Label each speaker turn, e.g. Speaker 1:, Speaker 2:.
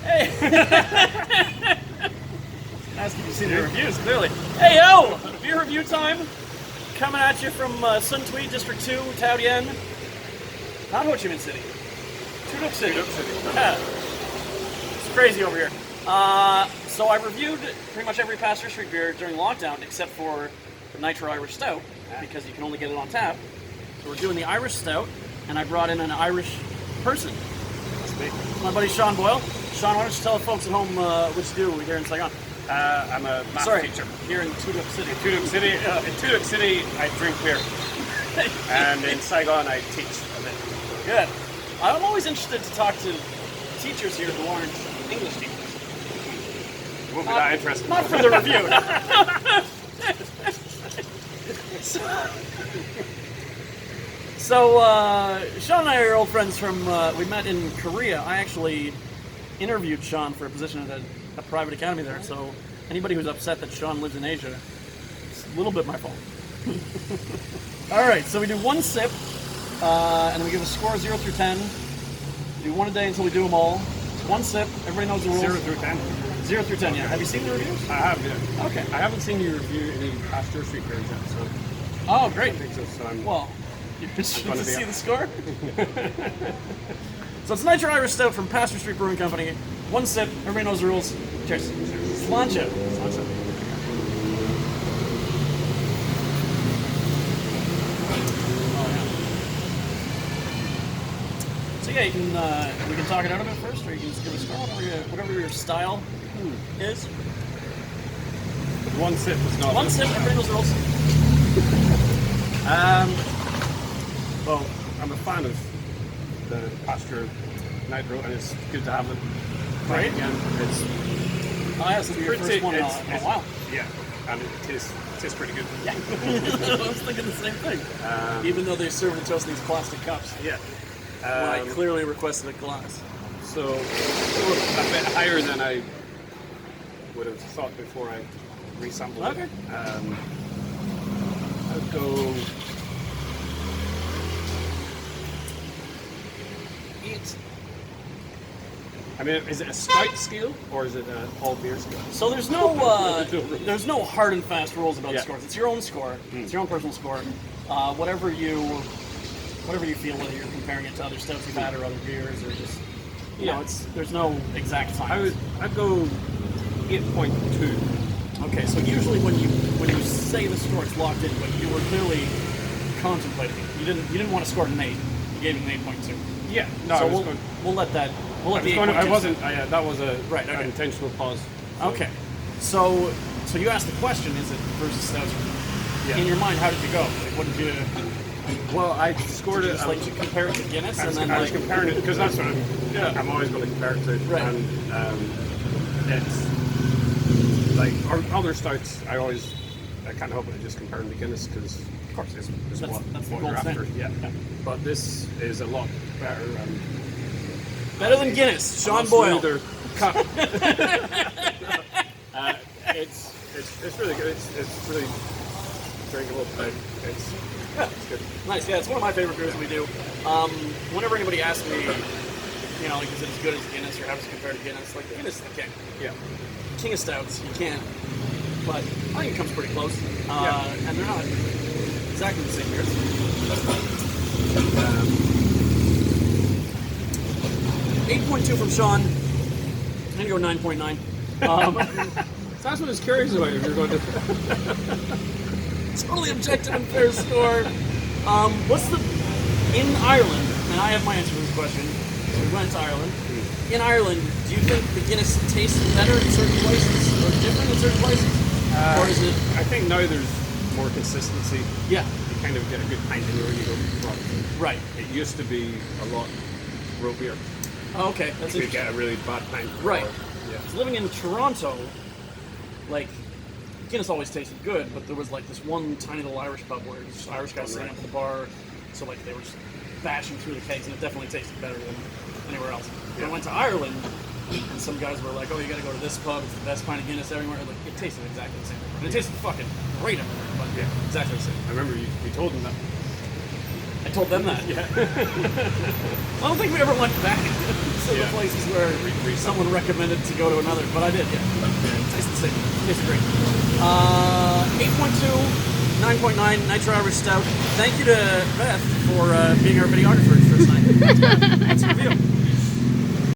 Speaker 1: Hey! Asking if you've seen the reviews, clearly. Hey, yo! Beer review time. Coming at you from Sun Tweed, District 2, Tao Dien. Not Ho Chi Minh City. Tuduk City. Yeah. It's crazy over here. So I reviewed pretty much every Pasteur Street beer during lockdown except for the Nitro Irish Stout because you can only get it on tap. So we're doing the Irish Stout, and I brought in an Irish person.
Speaker 2: That's me.
Speaker 1: My buddy Sean Boyle. Sean, why don't you tell the folks at home what you do here in Saigon?
Speaker 2: I'm a math teacher.
Speaker 1: Here in Tuduk City.
Speaker 2: In Tuduk City, I drink beer. And in Saigon, I teach a bit.
Speaker 1: Good. I'm always interested to talk to teachers here who aren't English teachers.
Speaker 2: You won't be that interested.
Speaker 1: Not for the review. So, Sean and I are old friends from, we met in Korea. I actually interviewed Sean for a position at a private academy there, so anybody who's upset that Sean lives in Asia, it's a little bit my fault. Alright, so we do one sip, and then we give a score 0 through 10. We do one a day until we do them all. One sip, everybody knows the rules.
Speaker 2: 0 through 10?
Speaker 1: 0 through 10, yeah. Have you seen the reviews?
Speaker 2: I have, yeah.
Speaker 1: Okay.
Speaker 2: I haven't seen you review any Pasteur Street beers yet, so...
Speaker 1: Oh, great.
Speaker 2: I think so, so I'm...
Speaker 1: Well, you should see the score. So it's Nitro Irish Stout from Pasteur Street Brewing Company. One sip, everybody knows the rules. Cheers. Slancha. So yeah, you can we can talk it out a bit first, or you can just give a score, whatever your style is.
Speaker 2: One sip was not...
Speaker 1: One sip, everybody knows the rules.
Speaker 2: Well, I'm a fan of the Pasteur Nitro, and it's good to have it back again.
Speaker 1: This will be your first one in a while.
Speaker 2: Yeah, and it tastes pretty good.
Speaker 1: Yeah. I was thinking the same thing. Even though they serve it to us in these plastic cups.
Speaker 2: Yeah.
Speaker 1: When I clearly requested a glass.
Speaker 2: So, a bit higher than I would have thought before I resampled
Speaker 1: it.
Speaker 2: I'd go... 8. I mean, is it a stout scale or is it an all beer scale?
Speaker 1: So there's no hard and fast rules about the scores. It's your own score. It's your own personal score. Whatever you feel, whether you're comparing it to other stouts you've had or other beers or just there's no exact science.
Speaker 2: I'd go 8.2.
Speaker 1: Okay, so usually when you say the score, it's locked in, but you were clearly contemplating it. You didn't want to score an 8. You gave it an 8.2.
Speaker 2: Yeah, no.
Speaker 1: So we'll let that. We'll let the 8.2.
Speaker 2: I wasn't. That was a
Speaker 1: an
Speaker 2: intentional pause.
Speaker 1: So. Okay, so you asked the question: is it versus stouts? Yeah. In your mind, how did you go? Like, what did you?
Speaker 2: Well, I scored it.
Speaker 1: Like to compare it to Guinness, and then
Speaker 2: I was comparing it because that's what I'm always going to compare it to.
Speaker 1: Right.
Speaker 2: And it's like other stouts. I can't help but just compare them to Guinness because, of course, it's
Speaker 1: that's
Speaker 2: what you're after. Yeah. But this is a lot better.
Speaker 1: Better than Guinness. Sean Boyle.
Speaker 2: It's really good. It's really drinkable. It's good.
Speaker 1: Nice. Yeah, it's one of my favorite beers that we do. Whenever anybody asks me, like, is it as good as Guinness or how does it compare to Guinness? Like, Guinness is the king.
Speaker 2: Yeah.
Speaker 1: King of stouts. You can't. But I think it comes pretty close. And they're not exactly the same beers. 8.2 from Sean. I'm going to go 9.9.
Speaker 2: So that's what I was curious about if you're going to...
Speaker 1: Totally objective and fair score. What's the... In Ireland, and I have my answer to this question, so we went to Ireland. In Ireland, do you think the Guinness tastes better in certain places or different in certain places? Or is it...
Speaker 2: I think now there's more consistency.
Speaker 1: Yeah.
Speaker 2: You kind of get a good pint anywhere you go.
Speaker 1: Right.
Speaker 2: It used to be a lot ropier.
Speaker 1: Oh, okay, that's
Speaker 2: you could get a really bad pint.
Speaker 1: Right. So living in Toronto, like, Guinness always tasted good, but there was like this one tiny little Irish pub where just Irish guys sitting up at the bar, so like they were just bashing through the kegs, and it definitely tasted better than anywhere else. When I went to Ireland, and some guys were like, "Oh, you got to go to this pub; it's the best pint of Guinness everywhere." Like, it tasted exactly the same. And it tasted fucking great everywhere, but exactly the same.
Speaker 2: I remember you told them that.
Speaker 1: I told them that.
Speaker 2: Yeah.
Speaker 1: I don't think we ever went back. to the places where someone recommended to go to another, but I did, yeah. Tastes the same. Tastes great. 8.2, 9.9 Nitro Irish Stout. Thank you to Beth for being our videographer for this night. That's a review.